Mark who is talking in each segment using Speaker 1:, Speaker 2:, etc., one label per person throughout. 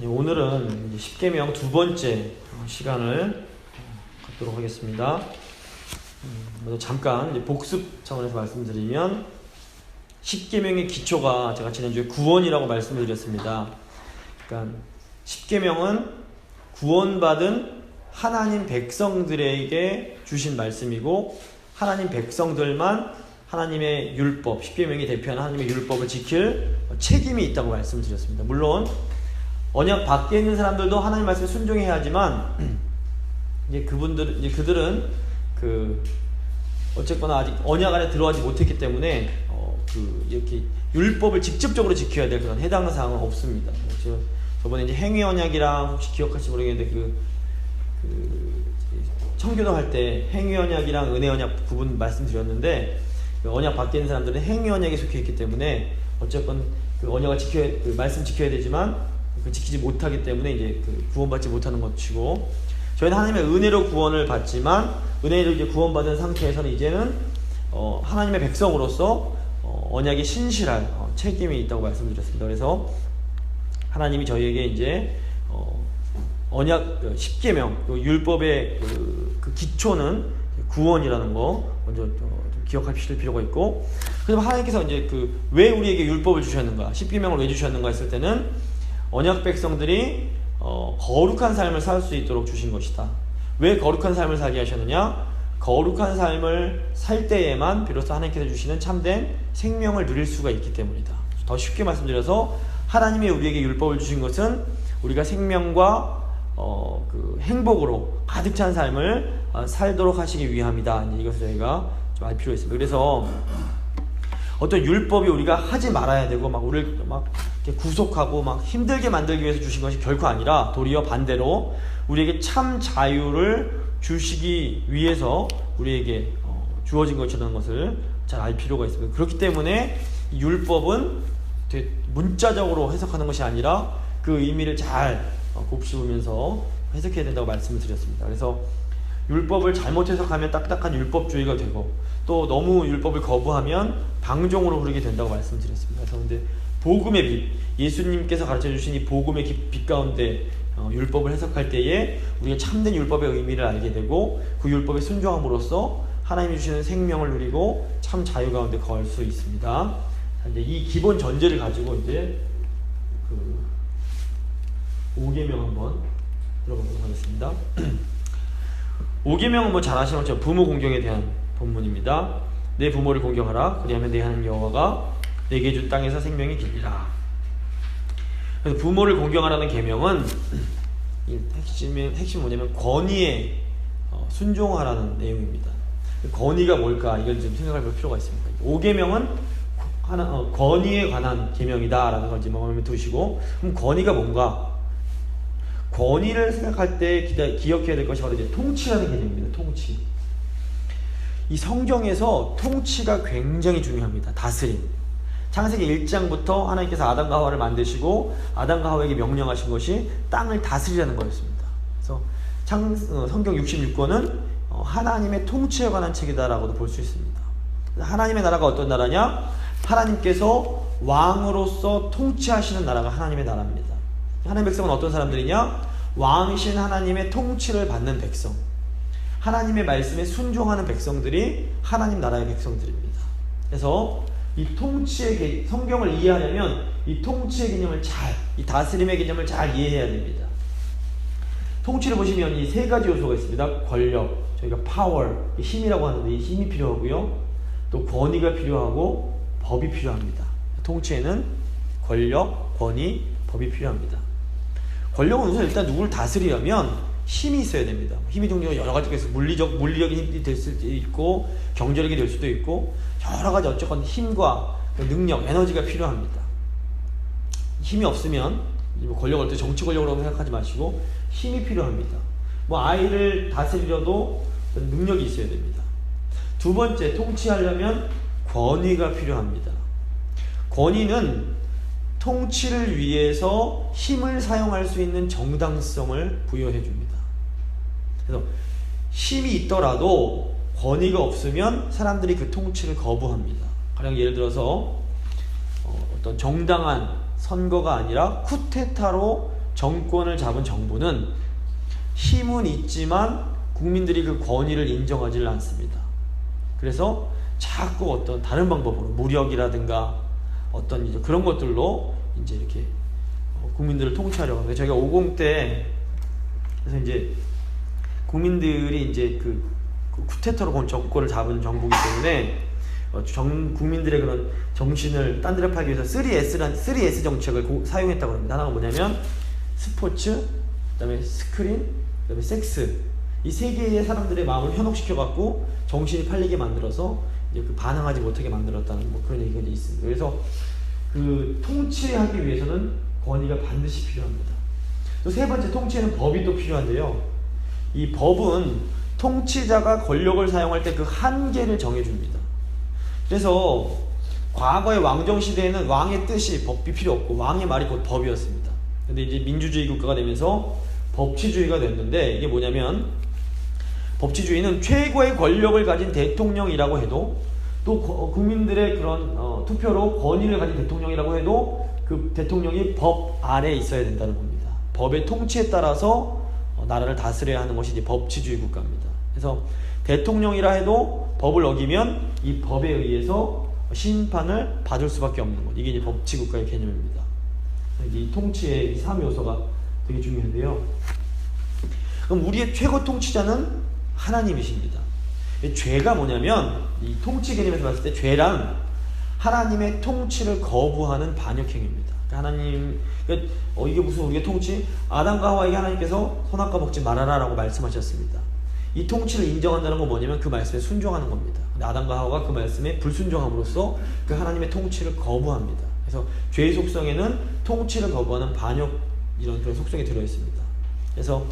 Speaker 1: 오늘은 이제 십계명 두 번째 시간을 갖도록 하겠습니다. 잠깐 이제 복습 차원에서 말씀드리면 십계명의 기초가 제가 지난주에 구원이라고 말씀을 드렸습니다. 그러니까 십계명은 구원받은 하나님 백성들에게 주신 말씀이고 하나님 백성들만 하나님의 율법, 십계명이 대표하는 하나님의 율법을 지킬 책임이 있다고 말씀을 드렸습니다. 물론 언약 밖에 있는 사람들도 하나님 말씀에 순종해야 하지만 이제 그들은 어쨌거나 아직 언약 안에 들어가지 못했기 때문에 이렇게 율법을 직접적으로 지켜야 될 그런 해당 사항은 없습니다. 저번에 이제 행위 언약이랑 혹시 기억하실지 모르겠는데 청교도 할 때 행위 언약이랑 은혜 언약 구분 말씀드렸는데 언약 밖에 있는 사람들은 행위 언약에 속해 있기 때문에 어쨌건 그 언약을 말씀 지켜야 되지만 지키지 못하기 때문에 이제 구원받지 못하는 것이고, 저희는 하나님의 은혜로 구원을 받지만 은혜로 이제 구원받은 상태에서는 이제는 하나님의 백성으로서 언약에 신실할 책임이 있다고 말씀드렸습니다. 그래서 하나님이 저희에게 이제 언약 십계명 율법의 그 기초는 구원이라는 거 먼저 좀 기억하실 필요가 있고, 그래서 하나님께서 이제 왜 우리에게 율법을 주셨는가, 십계명을 왜 주셨는가 했을 때는 언약 백성들이 거룩한 삶을 살 수 있도록 주신 것이다. 왜 거룩한 삶을 살게 하셨느냐? 거룩한 삶을 살 때에만 비로소 하나님께서 주시는 참된 생명을 누릴 수가 있기 때문이다. 더 쉽게 말씀드려서 하나님이 우리에게 율법을 주신 것은 우리가 생명과 행복으로 가득 찬 삶을 살도록 하시기 위함이다. 이것을 저희가 좀 알 필요가 있습니다. 그래서 어떤 율법이 우리가 하지 말아야 되고 우리를 이렇게 구속하고 힘들게 만들기 위해서 주신 것이 결코 아니라 도리어 반대로 우리에게 참 자유를 주시기 위해서 우리에게 주어진 것이라는 것을 잘 알 필요가 있습니다. 그렇기 때문에 율법은 문자적으로 해석하는 것이 아니라 그 의미를 잘 곱씹으면서 해석해야 된다고 말씀을 드렸습니다. 그래서 율법을 잘못 해석하면 딱딱한 율법주의가 되고, 또 너무 율법을 거부하면 방종으로 흐르게 된다고 말씀드렸습니다. 그래서 근데 복음의 빛, 예수님께서 가르쳐 주신 이 복음의 빛 가운데 율법을 해석할 때에 우리가 참된 율법의 의미를 알게 되고, 그 율법에 순종함으로써 하나님이 주시는 생명을 누리고 참 자유 가운데 거할 수 있습니다. 자, 이제 이 기본 전제를 가지고 이제 5계명 한번 들어보도록 하겠습니다. 5계명은 잘 아시는 것처럼 부모 공경에 대한 본문입니다. 내 부모를 공경하라. 그리하면 내 하나님 여호와가 내게 준 땅에서 생명이 길리라. 그래서 부모를 공경하라는 계명은 핵심이 뭐냐면 권위에 순종하라는 내용입니다. 권위가 뭘까? 이걸 좀 생각해 볼 필요가 있습니다. 5계명은 권위에 관한 계명이다라는 걸 마음에 두시고, 그럼 권위가 뭔가? 권위를 생각할 때 기억해야 될 것이 바로 이제 통치라는 개념입니다. 통치. 이 성경에서 통치가 굉장히 중요합니다. 다스림. 창세기 1장부터 하나님께서 아담과 하와를 만드시고 아담과 하와에게 명령하신 것이 땅을 다스리라는 거였습니다. 그래서 성경 66권은 하나님의 통치에 관한 책이다라고도 볼 수 있습니다. 하나님의 나라가 어떤 나라냐? 하나님께서 왕으로서 통치하시는 나라가 하나님의 나라입니다. 하나님의 백성은 어떤 사람들이냐? 왕이신 하나님의 통치를 받는 백성, 하나님의 말씀에 순종하는 백성들이 하나님 나라의 백성들입니다. 그래서 이 통치의 성경을 이해하려면 이 통치의 개념을 이 다스림의 개념을 잘 이해해야 됩니다. 통치를 보시면 이 세 가지 요소가 있습니다. 권력, 저희가 파워, 힘이라고 하는데 이 힘이 필요하고요, 또 권위가 필요하고 법이 필요합니다. 통치에는 권력, 권위, 법이 필요합니다. 권력은 우선 일단 누구를 다스리려면 힘이 있어야 됩니다. 힘의 종류가 여러 가지가 있어요. 물리적인 힘이 될 수도 있고, 경제력이 될 수도 있고, 여러 가지 어쨌건 힘과 능력, 에너지가 필요합니다. 힘이 없으면 권력을 때 정치 권력으로 생각하지 마시고 힘이 필요합니다. 아이를 다스리려도 능력이 있어야 됩니다. 두 번째, 통치하려면 권위가 필요합니다. 권위는 통치를 위해서 힘을 사용할 수 있는 정당성을 부여해 줍니다. 그래서 힘이 있더라도 권위가 없으면 사람들이 그 통치를 거부합니다. 가령 예를 들어서 어떤 정당한 선거가 아니라 쿠데타로 정권을 잡은 정부는 힘은 있지만 국민들이 그 권위를 인정하지를 않습니다. 그래서 자꾸 어떤 다른 방법으로 무력이라든가 어떤 이제 그런 것들로 이제 이렇게 국민들을 통치하려고 합니다. 저희가 50 때 그래서 이제 국민들이 이제 그 쿠데타로 정권을 잡은 정부이기 때문에 국민들의 그런 정신을 딴 데로 팔기 위해서 3S 정책을 사용했다고 합니다. 하나가 뭐냐면 스포츠, 그다음에 스크린, 그다음에 섹스, 이 세 개의 사람들의 마음을 현혹시켜 갖고 정신이 팔리게 만들어서 이제 그 반항하지 못하게 만들었다는 뭐 그런 얘기가 있습니다. 그래서 그 통치하기 위해서는 권위가 반드시 필요합니다. 또 세 번째, 통치에는 법이 또 필요한데요. 이 법은 통치자가 권력을 사용할 때 그 한계를 정해줍니다. 그래서 과거의 왕정 시대에는 왕의 뜻이 법이 필요 없고 왕의 말이 곧 법이었습니다. 근데 이제 민주주의 국가가 되면서 법치주의가 됐는데, 이게 뭐냐면 법치주의는 최고의 권력을 가진 대통령이라고 해도, 또 국민들의 그런 투표로 권위를 가진 대통령이라고 해도 그 대통령이 법 아래에 있어야 된다는 겁니다. 법의 통치에 따라서 나라를 다스려야 하는 것이 이제 법치주의 국가입니다. 그래서 대통령이라 해도 법을 어기면 이 법에 의해서 심판을 받을 수밖에 없는 것, 이게 이제 법치국가의 개념입니다. 이 통치의 이 3요소가 되게 중요한데요. 그럼 우리의 최고 통치자는 하나님이십니다. 죄가 뭐냐면, 이 통치 개념에서 봤을 때 죄란 하나님의 통치를 거부하는 반역행위입니다. 그러니까 하나님, 이게 무슨 우리의 통치? 아담과 하와에게 하나님께서 선악과 먹지 말아라 라고 말씀하셨습니다. 이 통치를 인정한다는 건 뭐냐면 그 말씀에 순종하는 겁니다. 근데 아담과 하와가 그 말씀에 불순종함으로써 그 하나님의 통치를 거부합니다. 그래서 죄의 속성에는 통치를 거부하는 반역, 이런 그런 속성이 들어있습니다. 그래서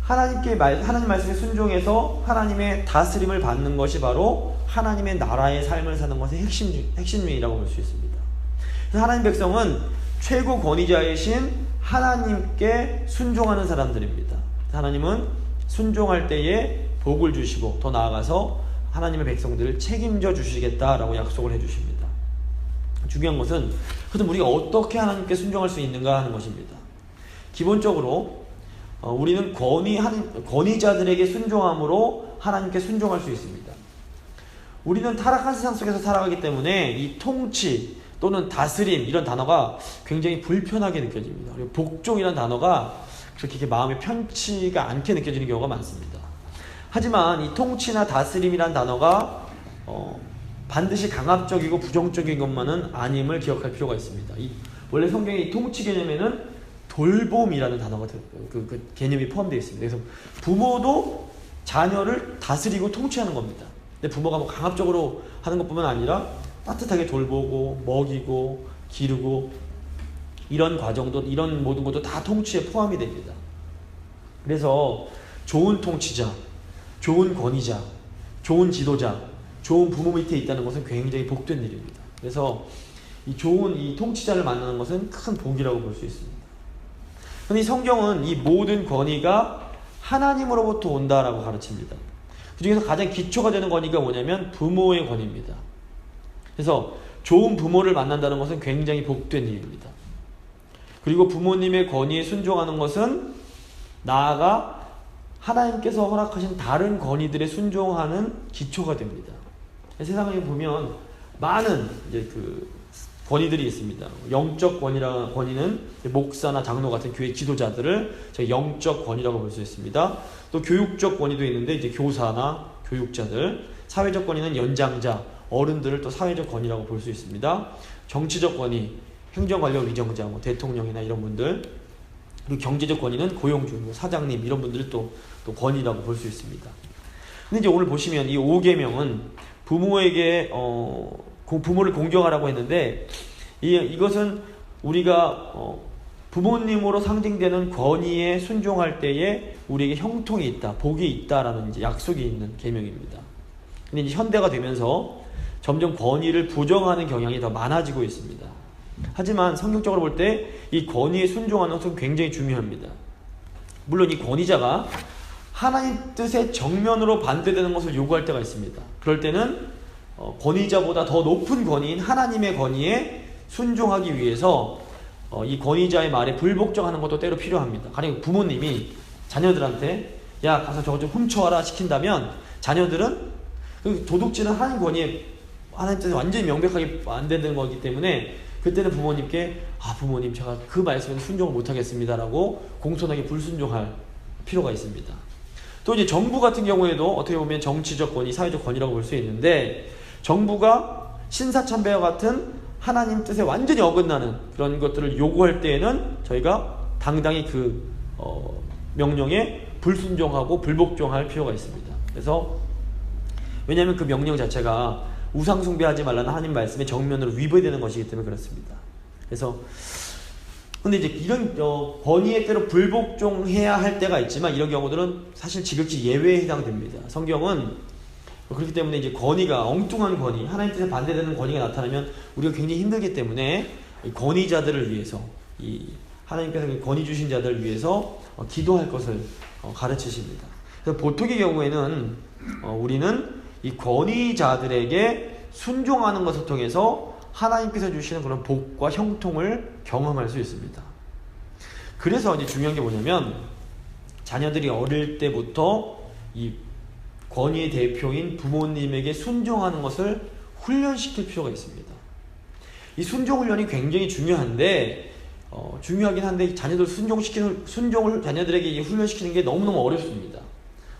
Speaker 1: 하나님 말씀에 순종해서 하나님의 다스림을 받는 것이 바로 하나님의 나라의 삶을 사는 것의 핵심이라고 볼 수 있습니다. 그래서 하나님 백성은 최고 권위자이신 하나님께 순종하는 사람들입니다. 하나님은 순종할 때에 복을 주시고 더 나아가서 하나님의 백성들을 책임져 주시겠다라고 약속을 해주십니다. 중요한 것은 그럼 우리가 어떻게 하나님께 순종할 수 있는가 하는 것입니다. 기본적으로 우리는 권위자들에게 순종함으로 하나님께 순종할 수 있습니다. 우리는 타락한 세상 속에서 살아가기 때문에 이 통치 또는 다스림, 이런 단어가 굉장히 불편하게 느껴집니다. 그리고 복종이라는 단어가 그렇게 마음에 편치가 않게 느껴지는 경우가 많습니다. 하지만 이 통치나 다스림이라는 단어가 반드시 강압적이고 부정적인 것만은 아님을 기억할 필요가 있습니다. 원래 성경의 이 통치 개념에는 돌봄이라는 단어가 그 개념이 포함되어 있습니다. 그래서 부모도 자녀를 다스리고 통치하는 겁니다. 근데 부모가 뭐 강압적으로 하는 것뿐만 아니라 따뜻하게 돌보고 먹이고 기르고, 이런 과정도, 이런 모든 것도 다 통치에 포함이 됩니다. 그래서 좋은 통치자, 좋은 권위자, 좋은 지도자, 좋은 부모 밑에 있다는 것은 굉장히 복된 일입니다. 그래서 이 좋은 이 통치자를 만나는 것은 큰 복이라고 볼 수 있습니다. 그런데 이 성경은 이 모든 권위가 하나님으로부터 온다라고 가르칩니다. 그 중에서 가장 기초가 되는 권위가 뭐냐면 부모의 권위입니다. 그래서 좋은 부모를 만난다는 것은 굉장히 복된 일입니다. 그리고 부모님의 권위에 순종하는 것은 나아가 하나님께서 허락하신 다른 권위들에 순종하는 기초가 됩니다. 세상에 보면 많은 이제 그 권위들이 있습니다. 영적 권위는 목사나 장로 같은 교회 지도자들을 저희 영적 권위라고 볼 수 있습니다. 또 교육적 권위도 있는데 이제 교사나 교육자들, 사회적 권위는 연장자, 어른들을 또 사회적 권위라고 볼 수 있습니다. 정치적 권위, 행정관료 위정자, 뭐 대통령이나 이런 분들, 그리고 경제적 권위는 고용주, 사장님, 이런 분들을 또 권위라고 볼 수 있습니다. 근데 이제 오늘 보시면 이 5계명은 부모에게 부모를 공경하라고 했는데, 이것은 우리가 부모님으로 상징되는 권위에 순종할 때에 우리에게 형통이 있다, 복이 있다라는 이제 약속이 있는 계명입니다. 근데 이제 현대가 되면서 점점 권위를 부정하는 경향이 더 많아지고 있습니다. 하지만 성경적으로 볼 때 이 권위에 순종하는 것은 굉장히 중요합니다. 물론 이 권위자가 하나님 뜻에 정면으로 반대되는 것을 요구할 때가 있습니다. 그럴 때는 권위자보다 더 높은 권위인 하나님의 권위에 순종하기 위해서 이 권위자의 말에 불복종하는 것도 때로 필요합니다. 가령 부모님이 자녀들한테 야 가서 저거 좀 훔쳐와라 시킨다면 자녀들은 그 도둑질은 하나님 권위에 하나님 뜻에 완전히 명백하게 안 되는 거기 때문에 그때는 부모님께 부모님 제가 그 말씀에 순종을 못하겠습니다 라고 공손하게 불순종할 필요가 있습니다. 또 이제 정부 같은 경우에도 어떻게 보면 정치적 권위, 사회적 권위라고 볼 수 있는데 정부가 신사참배와 같은 하나님 뜻에 완전히 어긋나는 그런 것들을 요구할 때에는 저희가 당당히 그 명령에 불순종하고 불복종할 필요가 있습니다. 그래서 왜냐하면 그 명령 자체가 우상 숭배하지 말라는 하나님 말씀에 정면으로 위배되는 것이기 때문에 그렇습니다. 그래서 근데 이제 이런 권위에 때로 불복종해야 할 때가 있지만 이런 경우들은 사실 지극히 예외에 해당됩니다. 성경은 그렇기 때문에 이제 권위가 엉뚱한 권위, 하나님 뜻에 반대되는 권위가 나타나면 우리가 굉장히 힘들기 때문에 권위자들을 위해서 이 하나님께서 권위 주신 자들을 위해서 기도할 것을 가르치십니다. 그래서 보통의 경우에는 우리는 이 권위자들에게 순종하는 것을 통해서 하나님께서 주시는 그런 복과 형통을 경험할 수 있습니다. 그래서 이제 중요한 게 뭐냐면 자녀들이 어릴 때부터 이 권위의 대표인 부모님에게 순종하는 것을 훈련시킬 필요가 있습니다. 이 순종 훈련이 굉장히 중요한데 중요하긴 한데 순종을 자녀들에게 훈련시키는 게 너무너무 어렵습니다.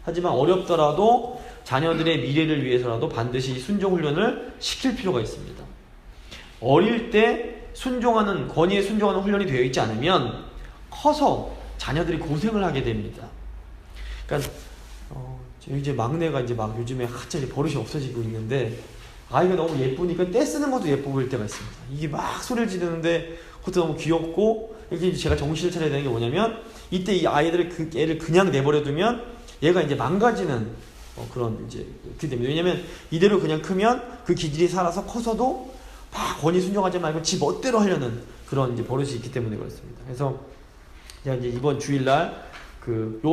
Speaker 1: 하지만 어렵더라도 자녀들의 미래를 위해서라도 반드시 순종 훈련을 시킬 필요가 있습니다. 어릴 때 권위에 순종하는 훈련이 되어 있지 않으면 커서 자녀들이 고생을 하게 됩니다. 그러니까 이제 막내가 이제 막 요즘에 갑자기 버릇이 없어지고 있는데 아이가 너무 예쁘니까 떼쓰는 것도 예뻐 보일 때가 있습니다. 이게 막 소리를 지르는데 그것도 너무 귀엽고 이렇게 제가 정신을 차려야 되는 게 뭐냐면 이때 이 아이들을 애를 그냥 내버려두면 얘가 이제 망가지는 그런 이제 그렇게 됩니다. 왜냐면 이대로 그냥 크면 그 기질이 살아서 커서도 막 권위 순종하지 말고 지 멋대로 하려는 그런 이제 버릇이 있기 때문에 그렇습니다. 그래서 제가 이제 이번 주일날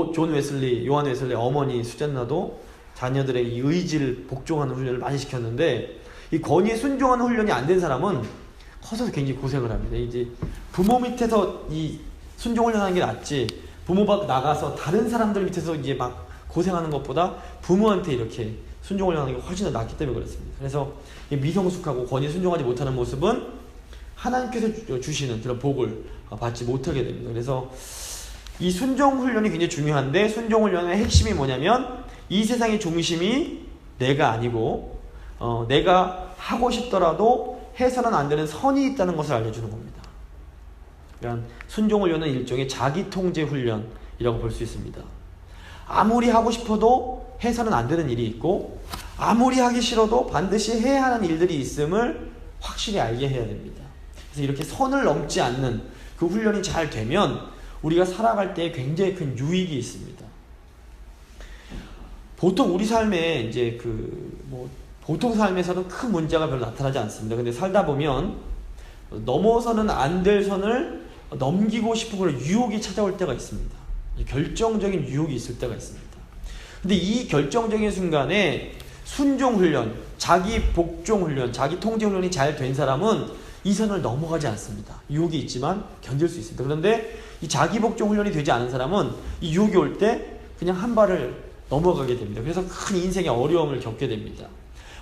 Speaker 1: 요한 웨슬리 어머니 수잔나도 자녀들의 이 의지를 복종하는 훈련을 많이 시켰는데 이 권위에 순종하는 훈련이 안 된 사람은 커서 굉장히 고생을 합니다. 이제 부모 밑에서 이 순종 훈련하는 게 낫지 부모 밖 나가서 다른 사람들 밑에서 이제 막 고생하는 것보다 부모한테 이렇게 순종 훈련하는 게 훨씬 더 낫기 때문에 그렇습니다. 그래서 미성숙하고 권위에 순종하지 못하는 모습은 하나님께서 주시는 그런 복을 받지 못하게 됩니다. 그래서 이 순종 훈련이 굉장히 중요한데 순종 훈련의 핵심이 뭐냐면 이 세상의 중심이 내가 아니고 내가 하고 싶더라도 해서는 안 되는 선이 있다는 것을 알려주는 겁니다. 그러니까 순종 훈련은 일종의 자기 통제 훈련이라고 볼 수 있습니다. 아무리 하고 싶어도 해서는 안 되는 일이 있고 아무리 하기 싫어도 반드시 해야 하는 일들이 있음을 확실히 알게 해야 됩니다. 그래서 이렇게 선을 넘지 않는 그 훈련이 잘 되면 우리가 살아갈 때 굉장히 큰 유익이 있습니다. 보통 우리 삶에 이제 보통 삶에서는 큰 문제가 별로 나타나지 않습니다. 근데 살다 보면 넘어서는 안 될 선을 넘기고 싶은 그런 유혹이 찾아올 때가 있습니다. 결정적인 유혹이 있을 때가 있습니다. 근데 이 결정적인 순간에 순종 훈련, 자기 복종 훈련, 자기 통제 훈련이 잘 된 사람은 이 선을 넘어가지 않습니다. 유혹이 있지만 견딜 수 있습니다. 그런데 이 자기 복종 훈련이 되지 않은 사람은 이 유혹이 올 때 그냥 한 발을 넘어가게 됩니다. 그래서 큰 인생의 어려움을 겪게 됩니다.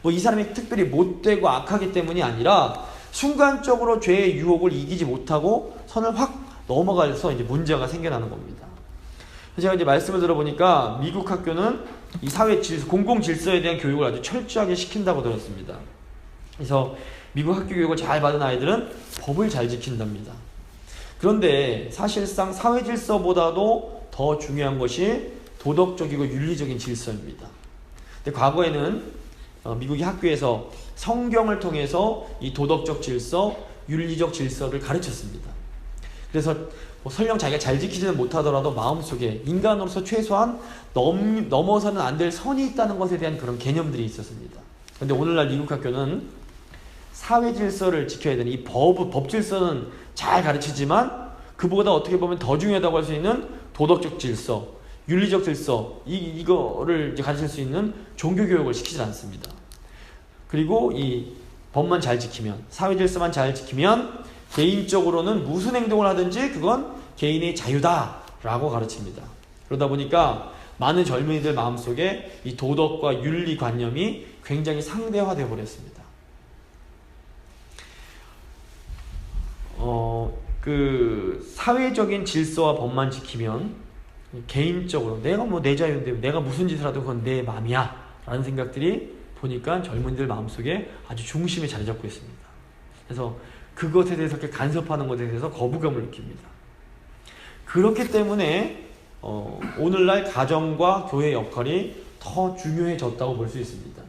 Speaker 1: 이 사람이 특별히 못되고 악하기 때문이 아니라 순간적으로 죄의 유혹을 이기지 못하고 선을 확 넘어가서 이제 문제가 생겨나는 겁니다. 제가 이제 말씀을 들어보니까 미국 학교는 이 사회 질서, 공공 질서에 대한 교육을 아주 철저하게 시킨다고 들었습니다. 그래서 미국 학교 교육을 잘 받은 아이들은 법을 잘 지킨답니다. 그런데 사실상 사회 질서보다도 더 중요한 것이 도덕적이고 윤리적인 질서입니다. 근데 과거에는 미국의 학교에서 성경을 통해서 이 도덕적 질서, 윤리적 질서를 가르쳤습니다. 그래서 설령 자기가 잘 지키지는 못하더라도 마음속에 인간으로서 최소한 넘어서는 안 될 선이 있다는 것에 대한 그런 개념들이 있었습니다. 그런데 오늘날 미국 학교는 사회 질서를 지켜야 되는 이 법 질서는 잘 가르치지만 그보다 어떻게 보면 더 중요하다고 할 수 있는 도덕적 질서, 윤리적 질서 이거를 이제 가르칠 수 있는 종교 교육을 시키지 않습니다. 그리고 이 법만 잘 지키면, 사회 질서만 잘 지키면 개인적으로는 무슨 행동을 하든지 그건 개인의 자유다라고 가르칩니다. 그러다 보니까 많은 젊은이들 마음속에 이 도덕과 윤리관념이 굉장히 상대화되어 버렸습니다. 그 사회적인 질서와 법만 지키면 개인적으로 내가 뭐 내 자유인데 내가 무슨 짓을 하든 그건 내 마음이야 라는 생각들이 보니까 젊은이들 마음속에 아주 중심에 자리 잡고 있습니다. 그래서 그것에 대해서 이렇게 간섭하는 것에 대해서 거부감을 느낍니다. 그렇기 때문에 오늘날 가정과 교회의 역할이 더 중요해졌다고 볼 수 있습니다.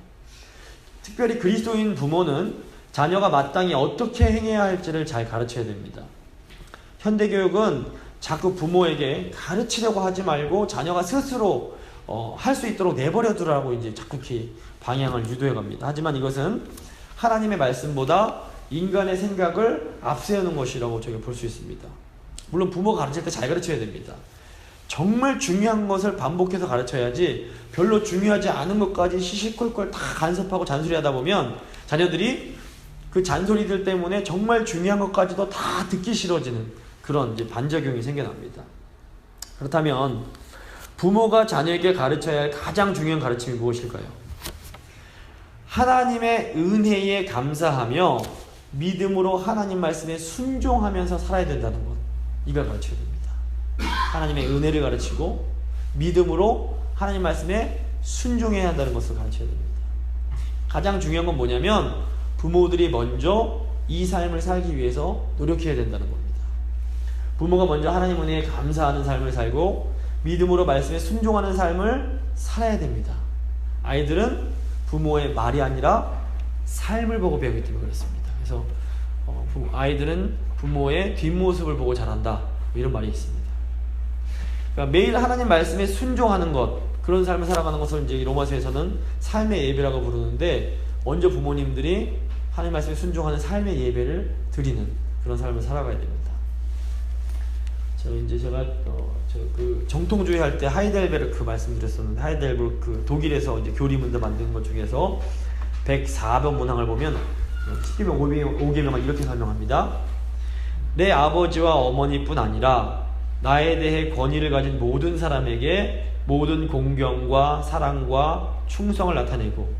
Speaker 1: 특별히 그리스도인 부모는 자녀가 마땅히 어떻게 행해야 할지를 잘 가르쳐야 됩니다. 현대교육은 자꾸 부모에게 가르치려고 하지 말고 자녀가 스스로 할 수 있도록 내버려 두라고 이제 자꾸 이렇게 방향을 유도해 갑니다. 하지만 이것은 하나님의 말씀보다 인간의 생각을 앞세우는 것이라고 저희가 볼 수 있습니다. 물론 부모가 가르칠 때 잘 가르쳐야 됩니다. 정말 중요한 것을 반복해서 가르쳐야지 별로 중요하지 않은 것까지 시시콜콜 다 간섭하고 잔소리하다 보면 자녀들이 그 잔소리들 때문에 정말 중요한 것까지도 다 듣기 싫어지는 그런 이제 반작용이 생겨납니다. 그렇다면 부모가 자녀에게 가르쳐야 할 가장 중요한 가르침이 무엇일까요? 하나님의 은혜에 감사하며 믿음으로 하나님 말씀에 순종하면서 살아야 된다는 것, 이걸 가르쳐야 됩니다. 하나님의 은혜를 가르치고 믿음으로 하나님 말씀에 순종해야 한다는 것을 가르쳐야 됩니다. 가장 중요한 건 뭐냐면 부모들이 먼저 이 삶을 살기 위해서 노력해야 된다는 겁니다. 부모가 먼저 하나님 은혜에 감사하는 삶을 살고 믿음으로 말씀에 순종하는 삶을 살아야 됩니다. 아이들은 부모의 말이 아니라 삶을 보고 배우기 때문에 그렇습니다. 그래서 아이들은 부모의 뒷모습을 보고 자란다, 이런 말이 있습니다. 그러니까 매일 하나님 말씀에 순종하는 것, 그런 삶을 살아가는 것을 이제 로마서에서는 삶의 예배라고 부르는데, 먼저 부모님들이 하나님 말씀에 순종하는 삶의 예배를 드리는 그런 삶을 살아가야 됩니다. 제가 그 정통주의 할 때 하이델베르크 말씀드렸었는데, 하이델베르크 독일에서 이제 교리문도 만드는 것 중에서 104번 문항을 보면 10계명 5계명을 이렇게 설명합니다. 내 아버지와 어머니뿐 아니라 나에 대해 권위를 가진 모든 사람에게 모든 공경과 사랑과 충성을 나타내고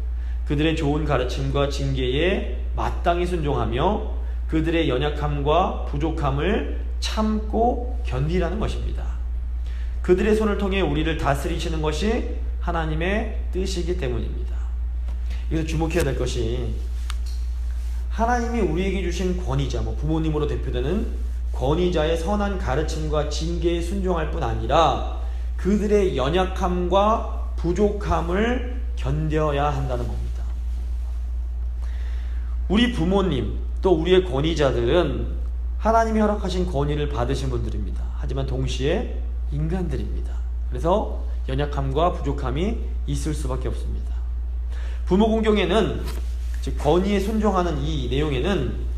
Speaker 1: 그들의 좋은 가르침과 징계에 마땅히 순종하며 그들의 연약함과 부족함을 참고 견디라는 것입니다. 그들의 손을 통해 우리를 다스리시는 것이 하나님의 뜻이기 때문입니다. 여기서 주목해야 될 것이, 하나님이 우리에게 주신 권위자, 부모님으로 대표되는 권위자의 선한 가르침과 징계에 순종할 뿐 아니라 그들의 연약함과 부족함을 견뎌야 한다는 겁니다. 우리 부모님 또 우리의 권위자들은 하나님이 허락하신 권위를 받으신 분들입니다. 하지만 동시에 인간들입니다. 그래서 연약함과 부족함이 있을 수밖에 없습니다. 부모 공경에는, 즉 권위에 순종하는 이 내용에는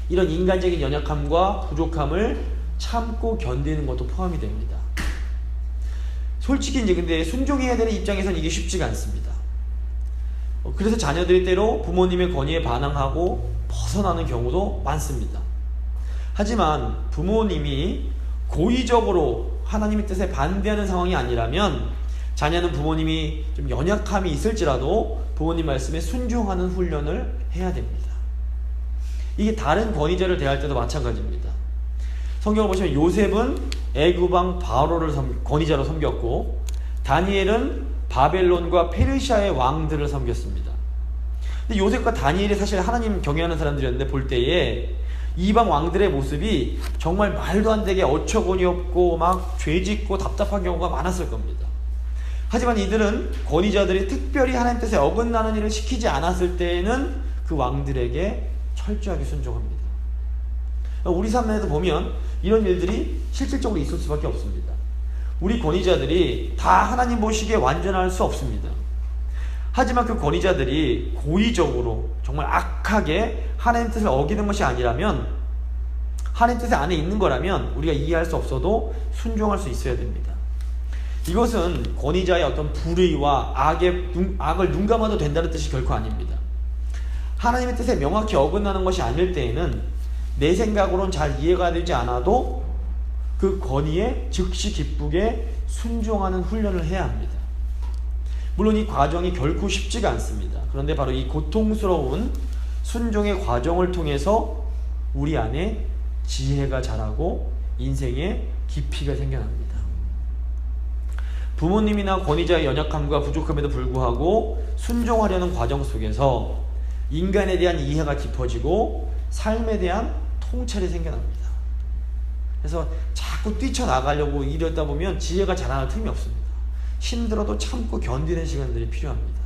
Speaker 1: 이런 인간적인 연약함과 부족함을 참고 견디는 것도 포함이 됩니다. 솔직히 이제 근데 순종해야 되는 입장에서는 이게 쉽지가 않습니다. 그래서 자녀들이 때로 부모님의 권위에 반항하고 벗어나는 경우도 많습니다. 하지만 부모님이 고의적으로 하나님의 뜻에 반대하는 상황이 아니라면 자녀는 부모님이 좀 연약함이 있을지라도 부모님 말씀에 순종하는 훈련을 해야 됩니다. 이게 다른 권위자를 대할 때도 마찬가지입니다. 성경을 보시면 요셉은 애굽왕 바로를 권위자로 섬겼고, 다니엘은 바벨론과 페르시아의 왕들을 섬겼습니다. 근데 요셉과 다니엘이 사실 하나님 경외하는 사람들이었는데, 볼 때에 이방 왕들의 모습이 정말 말도 안 되게 어처구니 없고 막 죄짓고 답답한 경우가 많았을 겁니다. 하지만 이들은, 권위자들이 특별히 하나님 뜻에 어긋나는 일을 시키지 않았을 때에는 그 왕들에게 철저하게 순종합니다. 우리 삶에도 보면 이런 일들이 실질적으로 있을 수밖에 없습니다. 우리 권위자들이 다 하나님 보시기에 완전할 수 없습니다. 하지만 그 권위자들이 고의적으로 정말 악하게 하나님 뜻을 어기는 것이 아니라면, 하나님 뜻 안에 있는 거라면 우리가 이해할 수 없어도 순종할 수 있어야 됩니다. 이것은 권위자의 어떤 불의와 악을 눈감아도 된다는 뜻이 결코 아닙니다. 하나님의 뜻에 명확히 어긋나는 것이 아닐 때에는 내 생각으로는 잘 이해가 되지 않아도 그 권위에 즉시 기쁘게 순종하는 훈련을 해야 합니다. 물론 이 과정이 결코 쉽지가 않습니다. 그런데 바로 이 고통스러운 순종의 과정을 통해서 우리 안에 지혜가 자라고 인생에 깊이가 생겨납니다. 부모님이나 권위자의 연약함과 부족함에도 불구하고 순종하려는 과정 속에서 인간에 대한 이해가 깊어지고 삶에 대한 통찰이 생겨납니다. 그래서 자꾸 뛰쳐나가려고 이러다 보면 지혜가 자라날 틈이 없습니다. 힘들어도 참고 견디는 시간들이 필요합니다.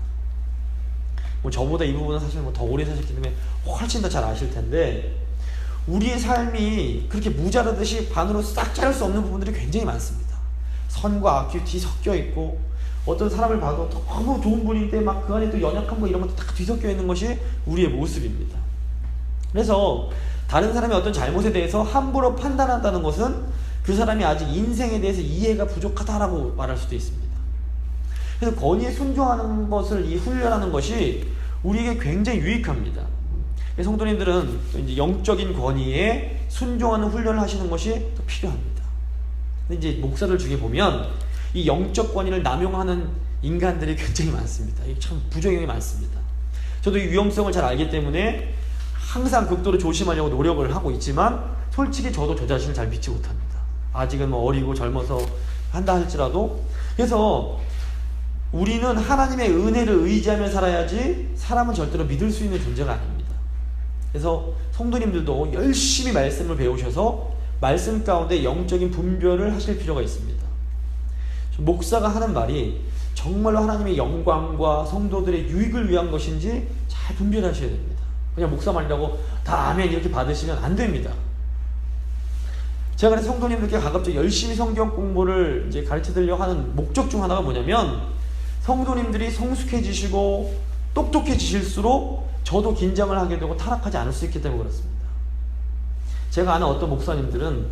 Speaker 1: 뭐 저보다 이 부분은 사실 더 오래 사셨기 때문에 훨씬 더 잘 아실 텐데, 우리의 삶이 그렇게 무자르듯이 반으로 싹 자를 수 없는 부분들이 굉장히 많습니다. 선과 악이 뒤섞여 있고, 어떤 사람을 봐도 너무 좋은 분인데 막 그 안에 또 연약한 거 이런 것도 다 뒤섞여 있는 것이 우리의 모습입니다. 그래서 다른 사람의 어떤 잘못에 대해서 함부로 판단한다는 것은 그 사람이 아직 인생에 대해서 이해가 부족하다라고 말할 수도 있습니다. 그래서 권위에 순종하는 것을 훈련하는 것이 우리에게 굉장히 유익합니다. 성도님들은 이제 영적인 권위에 순종하는 훈련을 하시는 것이 더 필요합니다. 근데 이제 목사들 중에 보면 이 영적 권위를 남용하는 인간들이 굉장히 많습니다. 이게 참 부정행위 많습니다. 저도 이 위험성을 잘 알기 때문에 항상 극도로 조심하려고 노력을 하고 있지만, 솔직히 저도 저 자신을 잘 믿지 못합니다. 아직은 뭐 어리고 젊어서 한다 할지라도. 그래서 우리는 하나님의 은혜를 의지하며 살아야지 사람은 절대로 믿을 수 있는 존재가 아닙니다. 그래서 성도님들도 열심히 말씀을 배우셔서 말씀 가운데 영적인 분별을 하실 필요가 있습니다. 목사가 하는 말이 정말로 하나님의 영광과 성도들의 유익을 위한 것인지 잘 분별하셔야 됩니다. 그냥 목사 말이라고 다 아멘 이렇게 받으시면 안 됩니다. 제가 그래서 성도님들께 가급적 열심히 성경 공부를 이제 가르쳐 드리려고 하는 목적 중 하나가 뭐냐면, 성도님들이 성숙해지시고 똑똑해지실수록 저도 긴장을 하게 되고 타락하지 않을 수 있기 때문에 그렇습니다. 제가 아는 어떤 목사님들은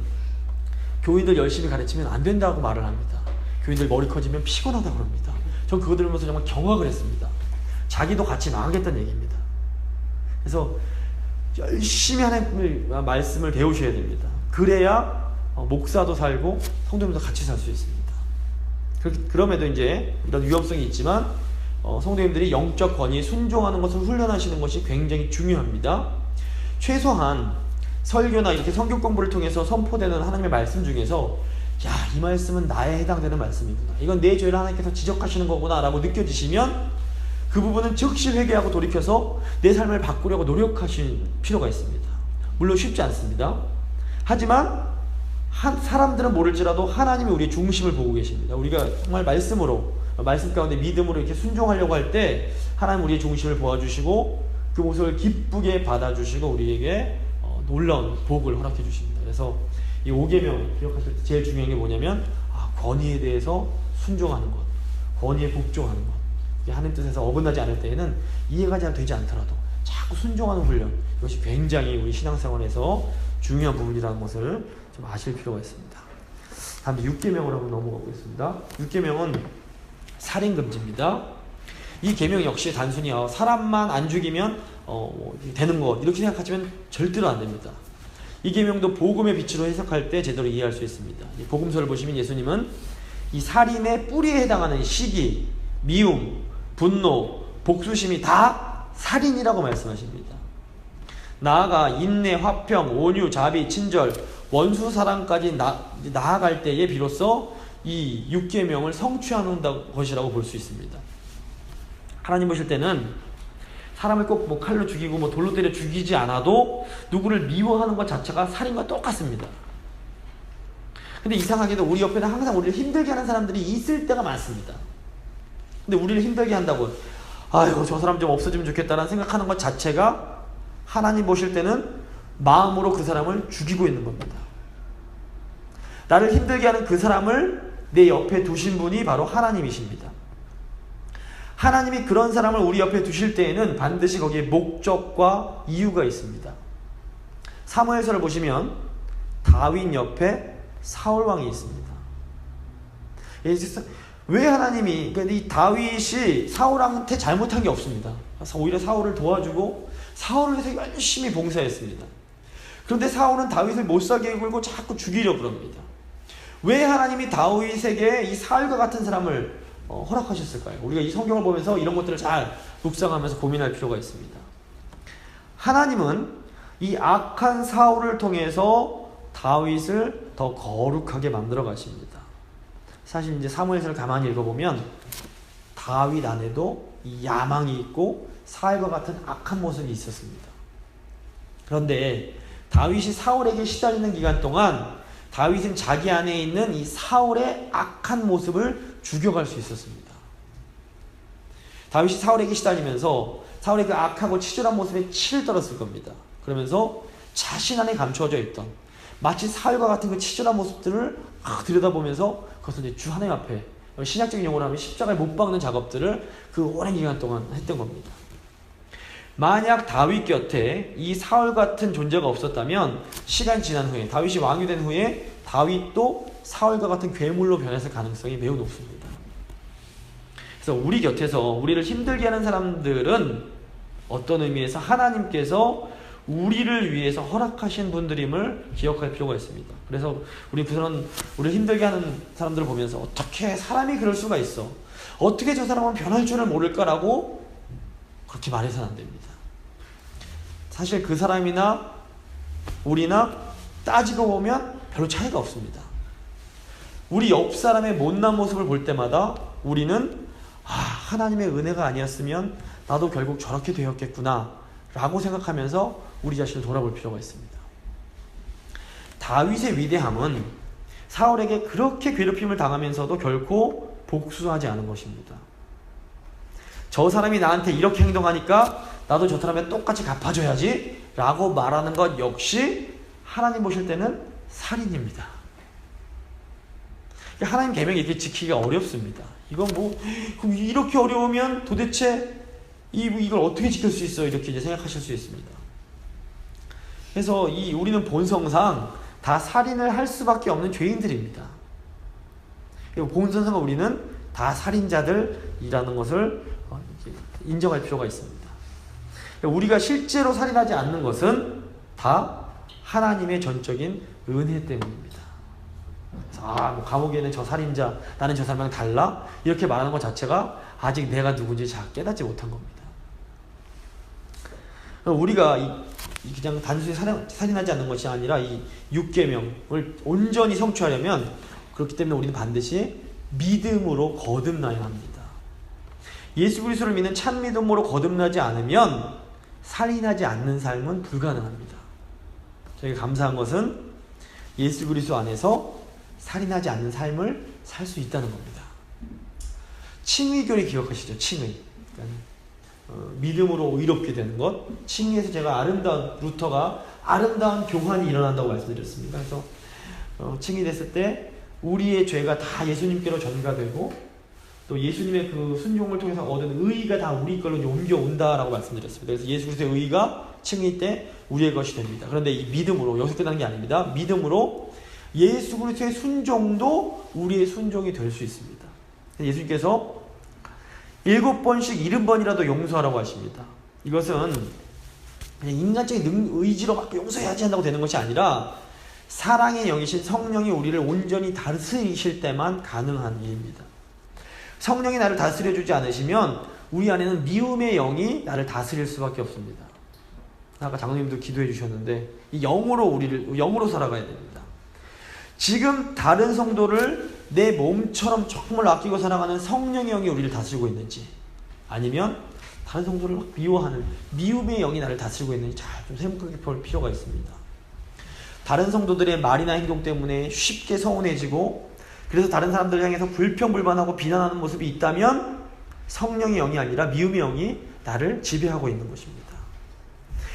Speaker 1: 교인들 열심히 가르치면 안 된다고 말을 합니다. 교인들 머리 커지면 피곤하다고 합니다. 전 그거 들으면서 정말 경악을 했습니다. 자기도 같이 나가겠다는 얘기입니다. 그래서 열심히 하나님의 말씀을 배우셔야 됩니다. 그래야 목사도 살고 성도님도 같이 살 수 있습니다. 그럼에도 이제 이런 위험성이 있지만 성도님들이 영적 권위에 순종하는 것을 훈련하시는 것이 굉장히 중요합니다. 최소한 설교나 이렇게 성경 공부를 통해서 선포되는 하나님의 말씀 중에서, 야, 이 말씀은 나에 해당되는 말씀이구나, 이건 내 죄를 하나님께서 지적하시는 거구나 라고 느껴지시면 그 부분은 즉시 회개하고 돌이켜서 내 삶을 바꾸려고 노력하실 필요가 있습니다. 물론 쉽지 않습니다. 하지만 사람들은 모를지라도 하나님이 우리의 중심을 보고 계십니다. 우리가 정말 말씀으로, 말씀 가운데 믿음으로 이렇게 순종하려고 할 때 하나님 우리의 중심을 보아주시고 그 모습을 기쁘게 받아주시고 우리에게 놀라운 복을 허락해 주십니다. 그래서 이 5계명 기억하실 때 제일 중요한 게 뭐냐면, 권위에 대해서 순종하는 것, 권위에 복종하는 것. 하나님 뜻에서 어긋나지 않을 때에는 이해가 잘 되지 않더라도 자꾸 순종하는 훈련, 이것이 굉장히 우리 신앙생활에서 중요한 부분이라는 것을 좀 아실 필요가 있습니다. 다음 6계명으로 한번 넘어가 보겠습니다. 6계명은 살인금지입니다. 이 계명 역시 단순히 사람만 안 죽이면 되는 것 이렇게 생각하시면 절대로 안 됩니다. 이 계명도 복음의 빛으로 해석할 때 제대로 이해할 수 있습니다. 복음서를 보시면 예수님은 이 살인의 뿌리에 해당하는 시기, 미움, 분노, 복수심이 다 살인이라고 말씀하십니다. 나아가 인내, 화평, 온유, 자비, 친절, 원수 사랑까지 나아갈 때에 비로소 이 6계명을 성취하는 것이라고 볼 수 있습니다. 하나님 보실 때는 사람을 꼭 칼로 죽이고 돌로 때려 죽이지 않아도 누구를 미워하는 것 자체가 살인과 똑같습니다. 근데 이상하게도 우리 옆에는 항상 우리를 힘들게 하는 사람들이 있을 때가 많습니다. 근데 우리를 힘들게 한다고, 아유 저 사람 좀 없어지면 좋겠다라는 생각하는 것 자체가 하나님 보실 때는 마음으로 그 사람을 죽이고 있는 겁니다. 나를 힘들게 하는 그 사람을 내 옆에 두신 분이 바로 하나님이십니다. 하나님이 그런 사람을 우리 옆에 두실 때에는 반드시 거기에 목적과 이유가 있습니다. 사무엘서를 보시면 다윗 옆에 사울왕이 있습니다. 왜 하나님이, 이 다윗이 사울왕한테 잘못한 게 없습니다. 오히려 사울을 도와주고 사울을 위해서 열심히 봉사했습니다. 그런데 사울은 다윗을 못살게 굴고 자꾸 죽이려고 그럽니다. 왜 하나님이 다윗에게 이 사울과 같은 사람을 허락하셨을까요? 우리가 이 성경을 보면서 이런 것들을 잘 묵상하면서 고민할 필요가 있습니다. 하나님은 이 악한 사울을 통해서 다윗을 더 거룩하게 만들어 가십니다. 사실 이제 사무엘서를 가만히 읽어보면 다윗 안에도 이 야망이 있고 사울과 같은 악한 모습이 있었습니다. 그런데 다윗이 사울에게 시달리는 기간 동안 다윗은 자기 안에 있는 이 사울의 악한 모습을 죽여갈 수 있었습니다. 다윗이 사울에게 시달리면서 사울의 그 악하고 치졸한 모습에 치를 떨었을 겁니다. 그러면서 자신 안에 감추어져 있던 마치 사울과 같은 그 치졸한 모습들을 들여다보면서 그것을 이제 주 하나님 앞에, 신약적인 용어로 하면 십자가에 못 박는 작업들을 그 오랜 기간 동안 했던 겁니다. 만약 다윗 곁에 이 사울 같은 존재가 없었다면 시간이 지난 후에, 다윗이 왕이 된 후에 다윗도 사울과 같은 괴물로 변했을 가능성이 매우 높습니다. 그래서 우리 곁에서 우리를 힘들게 하는 사람들은 어떤 의미에서 하나님께서 우리를 위해서 허락하신 분들임을 기억할 필요가 있습니다. 그래서 우리는 우리를 힘들게 하는 사람들을 보면서 어떻게 사람이 그럴 수가 있어, 어떻게 저 사람은 변할 줄을 모를까라고 그렇게 말해서는 안 됩니다. 사실 그 사람이나 우리나 따지고 보면 별로 차이가 없습니다. 우리 옆 사람의 못난 모습을 볼 때마다 우리는 하나님의 은혜가 아니었으면 나도 결국 저렇게 되었겠구나 라고 생각하면서 우리 자신을 돌아볼 필요가 있습니다. 다윗의 위대함은 사울에게 그렇게 괴롭힘을 당하면서도 결코 복수하지 않은 것입니다. 저 사람이 나한테 이렇게 행동하니까 나도 저 사람에 똑같이 갚아줘야지 라고 말하는 것 역시 하나님 보실 때는 살인입니다. 하나님 계명이 이렇게 지키기가 어렵습니다. 이건 그럼 이렇게 어려우면 도대체 이걸 어떻게 지킬 수 있어요? 이렇게 이제 생각하실 수 있습니다. 그래서 우리는 본성상 다 살인을 할 수밖에 없는 죄인들입니다. 그리고 본성상 우리는 다 살인자들이라는 것을 인정할 필요가 있습니다. 우리가 실제로 살인하지 않는 것은 다 하나님의 전적인 은혜 때문입니다. 감옥에는 저 살인자, 나는 저 사람이랑 달라? 이렇게 말하는 것 자체가 아직 내가 누군지 잘 깨닫지 못한 겁니다. 우리가 그냥 단순히 살인하지 않는 것이 아니라 이 6계명을 온전히 성취하려면, 그렇기 때문에 우리는 반드시 믿음으로 거듭나야 합니다. 예수 그리스도를 믿는 참 믿음으로 거듭나지 않으면 살인하지 않는 삶은 불가능합니다. 저희가 감사한 것은 예수 그리스도 안에서 살인하지 않는 삶을 살 수 있다는 겁니다. 칭의교리 기억하시죠? 칭의. 그러니까 믿음으로 의롭게 되는 것. 칭의에서 제가 루터가 아름다운 교환이 일어난다고 말씀드렸습니다. 그래서 칭의됐을 때 우리의 죄가 다 예수님께로 전가되고 또 예수님의 그 순종을 통해서 얻은 의의가 다 우리 걸로 옮겨온다라고 말씀드렸습니다. 그래서 예수 그리스도의 의의가 칭의 때 우리의 것이 됩니다. 그런데 이 믿음으로, 여기서 끝나는 게 아닙니다. 믿음으로 예수 그리스도의 순종도 우리의 순종이 될 수 있습니다. 예수님께서 7번씩 70번이라도 용서하라고 하십니다. 이것은 그냥 인간적인 의지로 막 용서해야지 한다고 되는 것이 아니라 사랑의 영이신 성령이 우리를 온전히 다스리실 때만 가능한 일입니다. 성령이 나를 다스려주지 않으시면 우리 안에는 미움의 영이 나를 다스릴 수밖에 없습니다. 아까 장로님도 기도해 주셨는데 이 영으로 살아가야 됩니다. 지금 다른 성도를 내 몸처럼 정말 아끼고 사랑하는 성령의 영이 우리를 다스리고 있는지, 아니면 다른 성도를 막 미워하는 미움의 영이 나를 다스리고 있는지 잘 좀 생각해 볼 필요가 있습니다. 다른 성도들의 말이나 행동 때문에 쉽게 서운해지고 그래서 다른 사람들을 향해서 불평불만하고 비난하는 모습이 있다면 성령의 영이 아니라 미움의 영이 나를 지배하고 있는 것입니다.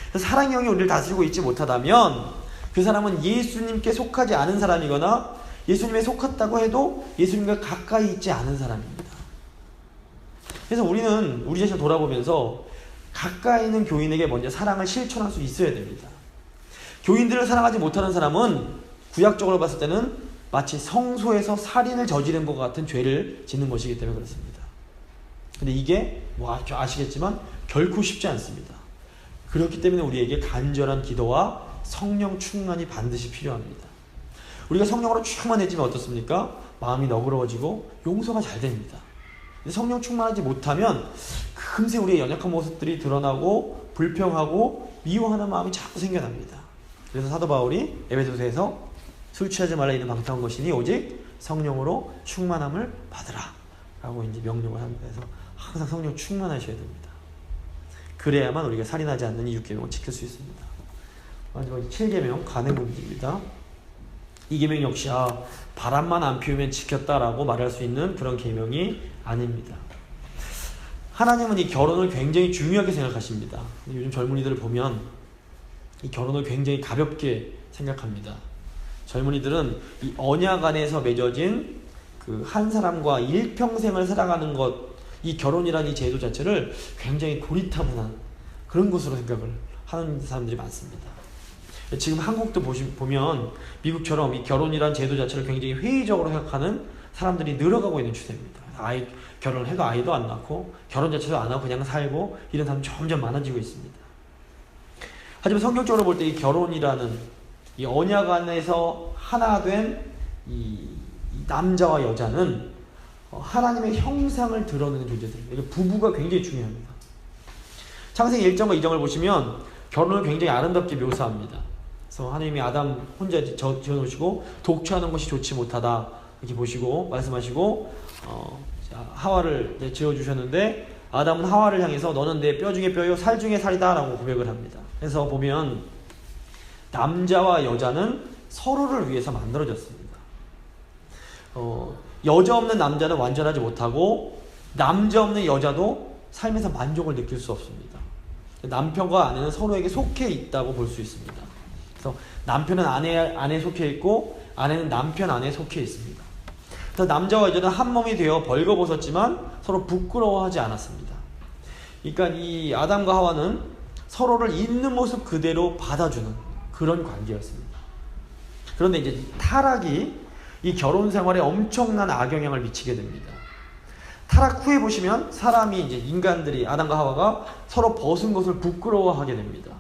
Speaker 1: 그래서 사랑의 영이 우리를 다스리고 있지 못하다면 그 사람은 예수님께 속하지 않은 사람이거나 예수님에 속했다고 해도 예수님과 가까이 있지 않은 사람입니다. 그래서 우리는 우리 자신을 돌아보면서 가까이 있는 교인에게 먼저 사랑을 실천할 수 있어야 됩니다. 교인들을 사랑하지 못하는 사람은 구약적으로 봤을 때는 마치 성소에서 살인을 저지른 것 같은 죄를 짓는 것이기 때문에 그렇습니다. 근데 이게 아시겠지만 결코 쉽지 않습니다. 그렇기 때문에 우리에게 간절한 기도와 성령 충만이 반드시 필요합니다. 우리가 성령으로 충만해지면 어떻습니까? 마음이 너그러워지고 용서가 잘 됩니다. 성령 충만하지 못하면 금세 우리의 연약한 모습들이 드러나고 불평하고 미워하는 마음이 자꾸 생겨납니다. 그래서 사도 바울이 에베소서에서 술 취하지 말라 이는 방탕한 것이니 오직 성령으로 충만함을 받으라 라고 이제 명령을 합니다. 그래서 항상 성령 충만하셔야 됩니다. 그래야만 우리가 살인하지 않는 이 6계명을 지킬 수 있습니다. 마지막 7계명 간행 금지입니다. 이 계명 역시 바람만 안 피우면 지켰다라고 말할 수 있는 그런 계명이 아닙니다. 하나님은 이 결혼을 굉장히 중요하게 생각하십니다. 요즘 젊은이들을 보면 이 결혼을 굉장히 가볍게 생각합니다. 젊은이들은 이 언약 안에서 맺어진 그 한 사람과 일평생을 살아가는 것, 이 결혼이라는 이 제도 자체를 굉장히 고리타분한 그런 것으로 생각을 하는 사람들이 많습니다. 지금 한국도 보면 미국처럼 이 결혼이라는 제도 자체를 굉장히 회의적으로 생각하는 사람들이 늘어가고 있는 추세입니다. 결혼을 해도 아이도 안 낳고 결혼 자체도 안 하고 그냥 살고 이런 사람이 점점 많아지고 있습니다. 하지만 성경적으로 볼 때 이 결혼이라는 이 언약 안에서 하나 된 이 남자와 여자는 하나님의 형상을 드러내는 존재들입니다. 부부가 굉장히 중요합니다. 창세기 1장과 2장을 보시면 결혼을 굉장히 아름답게 묘사합니다. 그래서 하나님이 아담 혼자 지어놓으시고 독처하는 것이 좋지 못하다 이렇게 보시고 말씀하시고 하와를 지어주셨는데 아담은 하와를 향해서 너는 내 뼈 중에 뼈요 살 중에 살이다 라고 고백을 합니다. 그래서 보면 남자와 여자는 서로를 위해서 만들어졌습니다. 여자 없는 남자는 완전하지 못하고 남자 없는 여자도 삶에서 만족을 느낄 수 없습니다. 남편과 아내는 서로에게 속해 있다고 볼 수 있습니다. 그래서 남편은 아내에 속해 있고 아내는 남편 안에 속해 있습니다. 그래서 남자와 여자는 한 몸이 되어 벌거벗었지만 서로 부끄러워하지 않았습니다. 그러니까 이 아담과 하와는 서로를 있는 모습 그대로 받아주는 그런 관계였습니다. 그런데 이제 타락이 이 결혼 생활에 엄청난 악영향을 미치게 됩니다. 타락 후에 보시면 사람이 이제 인간들이 아담과 하와가 서로 벗은 것을 부끄러워하게 됩니다.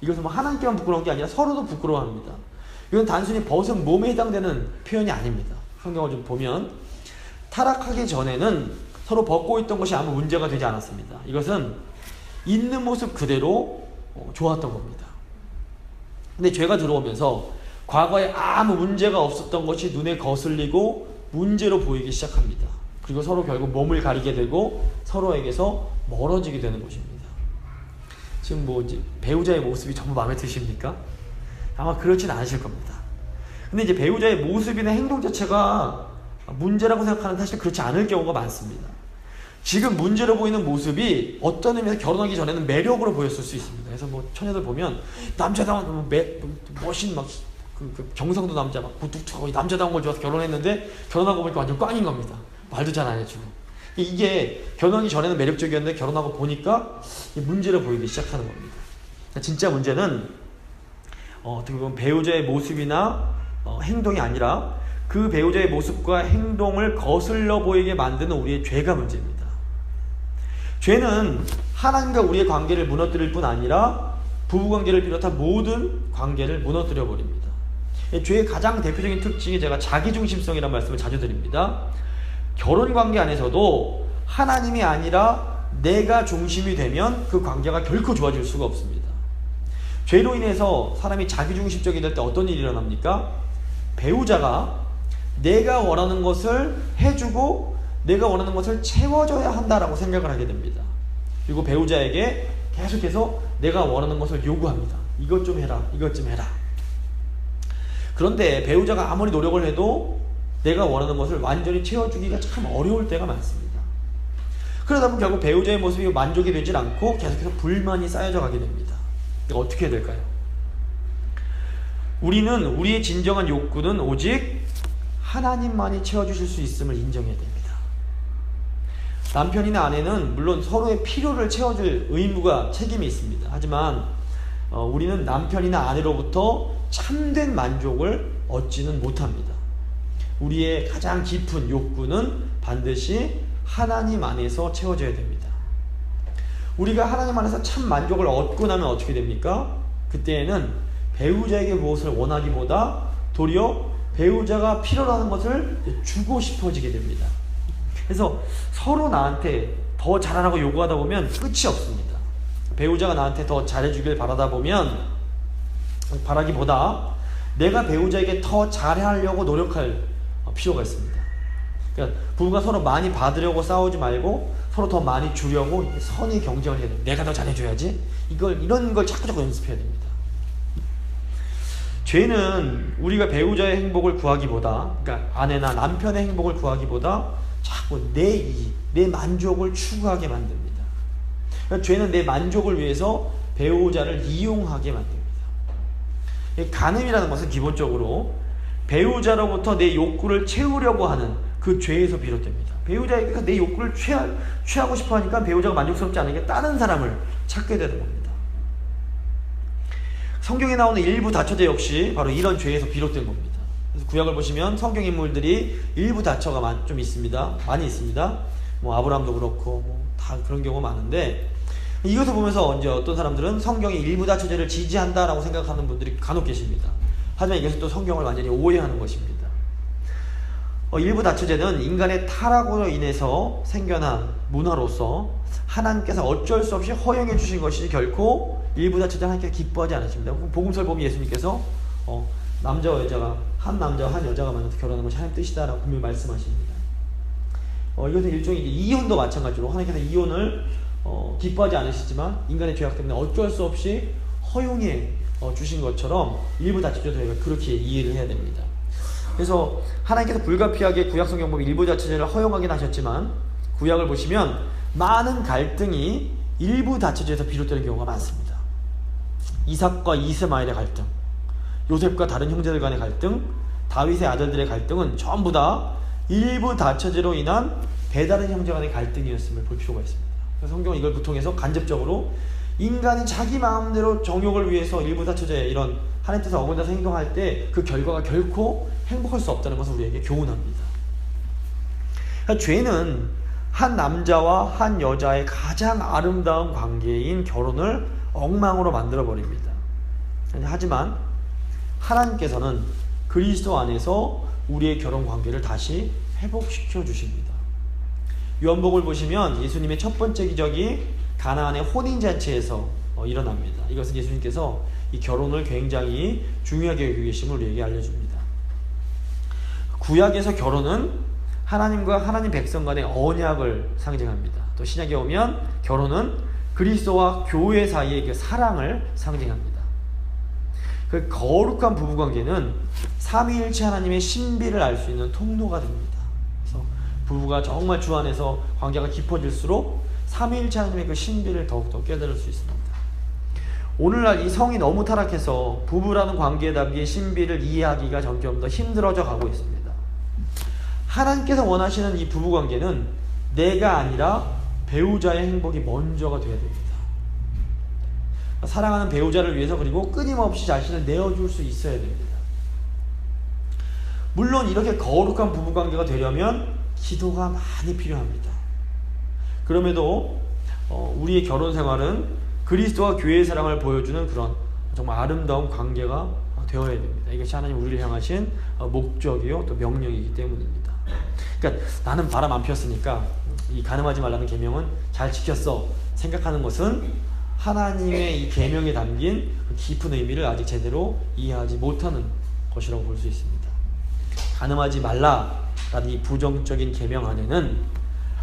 Speaker 1: 이것은 뭐 하나님께만 부끄러운 게 아니라 서로도 부끄러워합니다. 이건 단순히 벗은 몸에 해당되는 표현이 아닙니다. 성경을 좀 보면 타락하기 전에는 서로 벗고 있던 것이 아무 문제가 되지 않았습니다. 이것은 있는 모습 그대로 좋았던 겁니다. 근데 죄가 들어오면서 과거에 아무 문제가 없었던 것이 눈에 거슬리고 문제로 보이기 시작합니다. 그리고 서로 결국 몸을 가리게 되고 서로에게서 멀어지게 되는 것입니다. 지금 뭐 이제 배우자의 모습이 전부 마음에 드십니까? 아마 그렇진 않으실 겁니다. 근데 이제 배우자의 모습이나 행동 자체가 문제라고 생각하는 사실 그렇지 않을 경우가 많습니다. 지금 문제로 보이는 모습이 어떤 의미에서 결혼하기 전에는 매력으로 보였을 수 있습니다. 그래서 뭐 처녀들 보면 남자다운 멋진 막 그 경상도 남자 막 무뚝뚝하고 남자다운 걸 좋아서 결혼했는데 결혼하고 보니까 완전 꽝인 겁니다. 말도 잘 안 해주고. 이게 결혼하기 전에는 매력적이었는데 결혼하고 보니까 문제로 보이기 시작하는 겁니다. 진짜 문제는 어떻게 보면 배우자의 모습이나 행동이 아니라 그 배우자의 모습과 행동을 거슬러 보이게 만드는 우리의 죄가 문제입니다. 죄는 하나님과 우리의 관계를 무너뜨릴 뿐 아니라 부부관계를 비롯한 모든 관계를 무너뜨려 버립니다. 죄의 가장 대표적인 특징이 제가 자기중심성이라는 말씀을 자주 드립니다. 결혼관계 안에서도 하나님이 아니라 내가 중심이 되면 그 관계가 결코 좋아질 수가 없습니다. 죄로 인해서 사람이 자기중심적이 될 때 어떤 일이 일어납니까? 배우자가 내가 원하는 것을 해주고 내가 원하는 것을 채워줘야 한다라고 생각을 하게 됩니다. 그리고 배우자에게 계속해서 내가 원하는 것을 요구합니다. 이것 좀 해라, 이것 좀 해라. 그런데 배우자가 아무리 노력을 해도 내가 원하는 것을 완전히 채워주기가 참 어려울 때가 많습니다. 그러다 보면 결국 배우자의 모습이 만족이 되질 않고 계속해서 불만이 쌓여져 가게 됩니다. 어떻게 해야 될까요? 우리는 우리의 진정한 욕구는 오직 하나님만이 채워주실 수 있음을 인정해야 됩니다. 남편이나 아내는 물론 서로의 필요를 채워줄 의무가 책임이 있습니다. 하지만 우리는 남편이나 아내로부터 참된 만족을 얻지는 못합니다. 우리의 가장 깊은 욕구는 반드시 하나님 안에서 채워져야 됩니다. 우리가 하나님 안에서 참 만족을 얻고 나면 어떻게 됩니까? 그때에는 배우자에게 무엇을 원하기보다 도리어 배우자가 필요로 하는 것을 주고 싶어지게 됩니다. 그래서 서로 나한테 더 잘하라고 요구하다 보면 끝이 없습니다. 배우자가 나한테 더 잘해주길 바라기보다 내가 배우자에게 더 잘하려고 노력할 필요가 있습니다. 그러니까 부부가 서로 많이 받으려고 싸우지 말고 서로 더 많이 주려고 선의 경쟁을 해야 됩니다. 내가 더 잘해줘야지. 이런 걸 자꾸 연습해야 됩니다. 죄는 우리가 배우자의 행복을 구하기보다, 그러니까 아내나 남편의 행복을 구하기보다 자꾸 내 이익, 내 만족을 추구하게 만듭니다. 그러니까 죄는 내 만족을 위해서 배우자를 이용하게 만듭니다. 간음이라는 것은 기본적으로 배우자로부터 내 욕구를 채우려고 하는 그 죄에서 비롯됩니다. 배우자가 내 욕구를 취하고 싶어 하니까 배우자가 만족스럽지 않으니까 다른 사람을 찾게 되는 겁니다. 성경에 나오는 일부 다처제 역시 바로 이런 죄에서 비롯된 겁니다. 그래서 구약을 보시면 성경 인물들이 일부 다처가 좀 있습니다. 많이 있습니다. 뭐 아브라함도 그렇고 다 그런 경우가 많은데, 이것을 보면서 이제 어떤 사람들은 성경이 일부 다처제를 지지한다라고 생각하는 분들이 간혹 계십니다. 하지만 이것은 또 성경을 완전히 오해하는 것입니다. 일부 다처제는 인간의 타락으로 인해서 생겨난 문화로서 하나님께서 어쩔 수 없이 허용해 주신 것이 결코 일부 다처제는 하나님께서 기뻐하지 않으십니다. 복음서를 보면 예수님께서 남자와 여자가, 한 남자와 한 여자가 만나서 결혼하는 것이 하나님 뜻이다라고 분명히 말씀하십니다. 이것은 일종의 이혼도 마찬가지로 하나님께서 이혼을 기뻐하지 않으시지만 인간의 죄악 때문에 어쩔 수 없이 허용해 주신 것처럼 일부 다처제도 저희가 그렇게 이해를 해야 됩니다. 그래서 하나님께서 불가피하게 구약 성경법에 일부 다처제를 허용하긴 하셨지만 구약을 보시면 많은 갈등이 일부 다처제에서 비롯되는 경우가 많습니다. 이삭과 이스마엘의 갈등, 요셉과 다른 형제들 간의 갈등, 다윗의 아들들의 갈등은 전부 다 일부 다처제로 인한 배다른 형제 간의 갈등이었음을 볼 필요가 있습니다. 그래서 성경은 이걸 통해서 간접적으로 인간이 자기 마음대로 정욕을 위해서 일부 다처제 이런 하나님 뜻에 어긋나서 행동할 때 그 결과가 결코 행복할 수 없다는 것을 우리에게 교훈합니다. 그러니까 죄는 한 남자와 한 여자의 가장 아름다운 관계인 결혼을 엉망으로 만들어버립니다. 하지만 하나님께서는 그리스도 안에서 우리의 결혼 관계를 다시 회복시켜 주십니다. 요한복음을 보시면 예수님의 첫 번째 기적이 가나안의 혼인잔치에서 일어납니다. 이것은 예수님께서 이 결혼을 굉장히 중요하게 여기고 계심을 우리에게 알려줍니다. 구약에서 결혼은 하나님과 하나님 백성 간의 언약을 상징합니다. 또 신약에 오면 결혼은 그리스도와 교회 사이의 그 사랑을 상징합니다. 그 거룩한 부부관계는 삼위일체 하나님의 신비를 알 수 있는 통로가 됩니다. 그래서 부부가 정말 주 안에서 관계가 깊어질수록 삼위일체 하나님의 그 신비를 더욱더 깨달을 수 있습니다. 오늘날 이 성이 너무 타락해서 부부라는 관계에 담긴 신비를 이해하기가 점점 더 힘들어져 가고 있습니다. 하나님께서 원하시는 이 부부관계는 내가 아니라 배우자의 행복이 먼저가 되어야 됩니다. 사랑하는 배우자를 위해서 그리고 끊임없이 자신을 내어줄 수 있어야 됩니다. 물론 이렇게 거룩한 부부관계가 되려면 기도가 많이 필요합니다. 그럼에도 우리의 결혼 생활은 그리스도와 교회의 사랑을 보여주는 그런 정말 아름다운 관계가 되어야 됩니다. 이것이 하나님 우리를 향하신 목적이요 또 명령이기 때문입니다. 그러니까 나는 바람 안 피웠으니까 이 간음하지 말라는 계명은 잘 지켰어 생각하는 것은 하나님의 이 계명에 담긴 그 깊은 의미를 아직 제대로 이해하지 못하는 것이라고 볼 수 있습니다. 간음하지 말라라는 이 부정적인 계명 안에는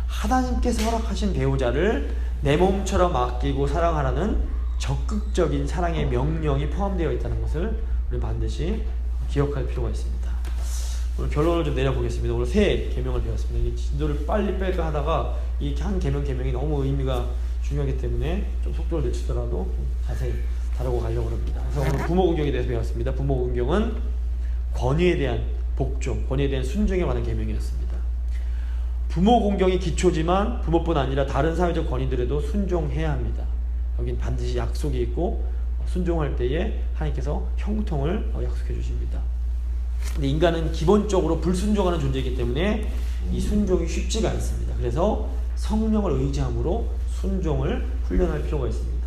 Speaker 1: 하나님께서 허락하신 배우자를 내 몸처럼 아끼고 사랑하라는 적극적인 사랑의 명령이 포함되어 있다는 것을 우리 반드시 기억할 필요가 있습니다. 오늘 결론을 좀 내려보겠습니다. 오늘 세 계명을 배웠습니다. 이 진도를 빨리 뺄까 하다가 이 한 계명이 너무 의미가 중요하기 때문에 좀 속도를 늦추더라도 좀 자세히 다루고 가려고 합니다. 그래서 오늘 부모공경에 대해서 배웠습니다. 부모공경은 권위에 대한 복종, 권위에 대한 순종에 관한 계명이었습니다. 부모공경이 기초지만 부모뿐 아니라 다른 사회적 권위들에도 순종해야 합니다. 여긴 반드시 약속이 있고 순종할 때에 하나님께서 형통을 약속해 주십니다. 근데 인간은 기본적으로 불순종하는 존재이기 때문에 이 순종이 쉽지가 않습니다. 그래서 성령을 의지함으로 순종을 훈련할 필요가 있습니다.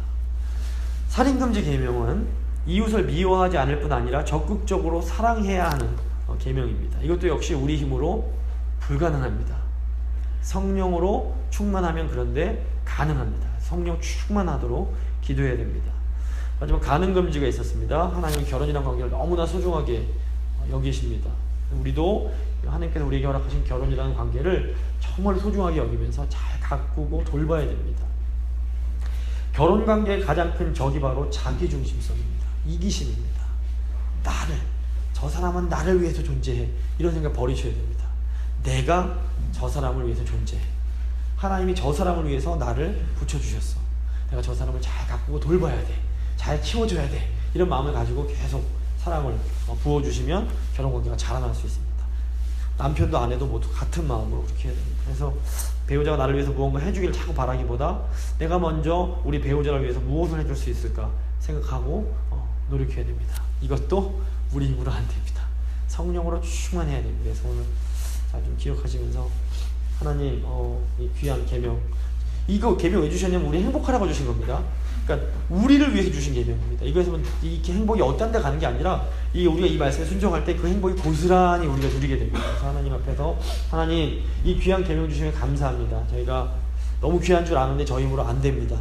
Speaker 1: 살인금지 계명은 이웃을 미워하지 않을 뿐 아니라 적극적으로 사랑해야 하는 계명입니다. 이것도 역시 우리 힘으로 불가능합니다. 성령으로 충만하면 그런데 가능합니다. 성령 충만하도록 기도해야 됩니다. 하지만 가는 금지가 있었습니다. 하나님은 결혼이라는 관계를 너무나 소중하게 여기십니다. 우리도 하나님께서 우리에게 허락하신 결혼이라는 관계를 정말 소중하게 여기면서 잘 가꾸고 돌봐야 됩니다. 결혼 관계의 가장 큰 적이 바로 자기중심성입니다. 이기심입니다. 저 사람은 나를 위해서 존재해. 이런 생각 버리셔야 됩니다. 내가 저 사람을 위해서 존재해. 하나님이 저 사람을 위해서 나를 붙여주셨어. 내가 저 사람을 잘 가꾸고 돌봐야 돼. 잘 키워줘야 돼. 이런 마음을 가지고 계속 사랑을 부어주시면 결혼관계가 자라날 수 있습니다. 남편도 아내도 모두 같은 마음으로 그렇게 해야 됩니다. 그래서 배우자가 나를 위해서 무언가 해주기를 자꾸 바라기보다 내가 먼저 우리 배우자를 위해서 무엇을 해줄 수 있을까 생각하고 노력해야 됩니다. 이것도 우리 힘으로 안 됩니다. 성령으로 충만해야 됩니다. 그래서 오늘 좀 기억하시면서 하나님 이 귀한 계명, 이거 계명 왜 주셨냐면 우리 행복하라고 주신 겁니다. 그러니까 우리를 위해서 주신 계명입니다. 이것은 이 행복이 어떤 데 가는 게 아니라 우리가 이 말씀에 순종할 때 그 행복이 고스란히 우리가 누리게 됩니다. 그래서 하나님 앞에서 하나님 이 귀한 계명 주시면 감사합니다. 저희가 너무 귀한 줄 아는데 저희 힘으로 안 됩니다.